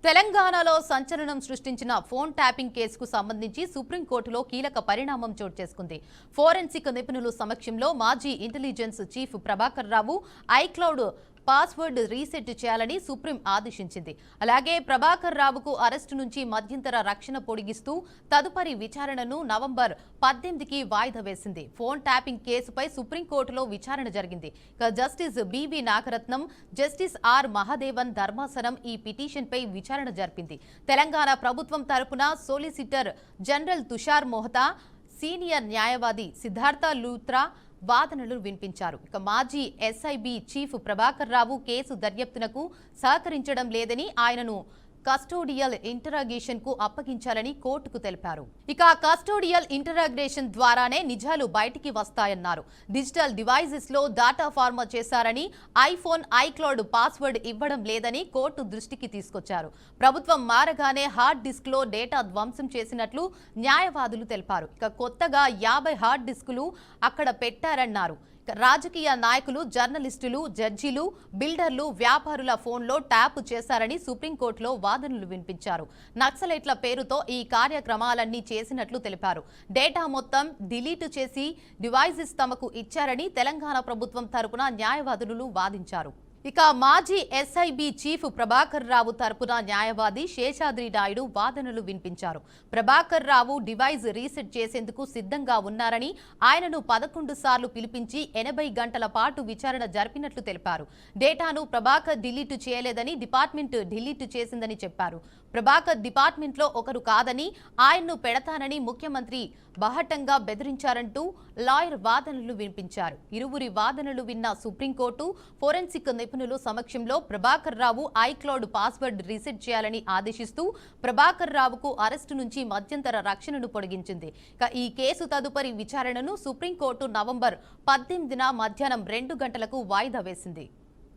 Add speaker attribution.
Speaker 1: తెలంగాణలో సంచలనం సృష్టించిన ఫోన్ ట్యాపింగ్ కేసుకు సంబంధించి సుప్రీంకోర్టులో కీలక పరిణామం చోటు చేసుకుంది. ఫోరెన్సిక్ నిపుణుల సమక్షంలో మాజీ ఇంటెలిజెన్స్ చీఫ్ ప్రభాకర్ రావు ఐక్లౌడ్ పాస్వర్డ్ రీసెట్ చేయాలని సుప్రీం ఆదేశించింది. అలాగే ప్రభాకర్ రావుకు అరెస్టు నుంచి మధ్యంతర రక్షణ పొడిగిస్తూ తదుపరి విచారణను నవంబర్ 18కి వాయిదా వేసింది. ఫోన్ ట్యాపింగ్ కేసుపై సుప్రీంకోర్టులో విచారణ జరిగింది. Justice B V Nagarathnam, justice R Mahadevan ధర్మాసనం ఈ పిటిషన్పై విచారణ జరిపింది. తెలంగాణ ప్రభుత్వం తరపున solicitor general Tushar Mehta, senior న్యాయవాది సిద్ధార్థ లూత్రా వాదనలు వినిపించారు. మాజీ SIB chief Prabhakar Rao case దర్యాప్తునకు సహకరించడం లేదని ఆయనను కస్టోడియల్ ఇంటరాగేషన్ కు అప్పగించాలని కోర్టుకు తెలిపారు. కస్టోడియల్ ఇంటరాగేషన్ ద్వారానే నిజాలు బయటికి వస్తాయన్నారు. డిజిటల్ డివైజెస్ లో డాటా ఫార్మర్ చేశారని, ఐఫోన్ ఐక్లౌడ్ పాస్వర్డ్ ఇవ్వడం లేదని కోర్టు దృష్టికి తీసుకొచ్చారు. ప్రభుత్వం మారగానే హార్డ్ డిస్క్ లో డేటా ధ్వంసం చేసినట్లు న్యాయవాదులు తెలిపారు. కొత్తగా 50 హార్డ్ డిస్కులు అక్కడ పెట్టారన్నారు. రాజకీయ నాయకులు, జర్నలిస్టులు, జడ్జీలు, బిల్డర్లు, వ్యాపారుల ఫోన్లో ట్యాప్ చేశారని సుప్రీంకోర్టులో వాదనలు వినిపించారు. నక్సలైట్ల పేరుతో ఈ కార్యక్రమాలన్నీ చేసినట్లు తెలిపారు. డేటా మొత్తం డిలీట్ చేసి డివైజెస్ తమకు ఇచ్చారని తెలంగాణ ప్రభుత్వం తరపున న్యాయవాదులు వాదించారు. మాజీ ఎస్ఐబి చీఫ్ ప్రభాకర్ రావు తరపున న్యాయవాది శేషాద్రి నాయుడు వాదనలు వినిపించారు. ప్రభాకర్ రావు డివైజ్ రీసెట్ చేసేందుకు సిద్ధంగా ఉన్నారని, ఆయనను 11 సార్లు పిలిపించి 80 గంటల పాటు విచారణ జరిపినట్లు తెలిపారు. డేటాను ప్రభాకర్ డిలీట్ చేయలేదని, డిపార్ట్మెంట్ డిలీట్ చేసిందని చెప్పారు. ప్రభాకర్ డిపార్ట్మెంట్లో ఒకరు కాదని, ఆయన్ను పెడతానని ముఖ్యమంత్రి బహటంగా బెదిరించారంటూ లాయర్ వాదనలు వినిపించారు. ఇరువురి వాదనలు విన్న సుప్రీంకోర్టు ఫోరెన్సిక్ నిపుణుల సమక్షంలో Prabhakar Rao iCloud password reset చేయాలని ఆదేశిస్తూ ప్రభాకర్ రావుకు అరెస్టు నుంచి మధ్యంతర రక్షణను పొడిగించింది. ఈ కేసు తదుపరి విచారణను సుప్రీంకోర్టు నవంబర్ 18న మధ్యాహ్నం 2 గంటలకు వాయిదా వేసింది.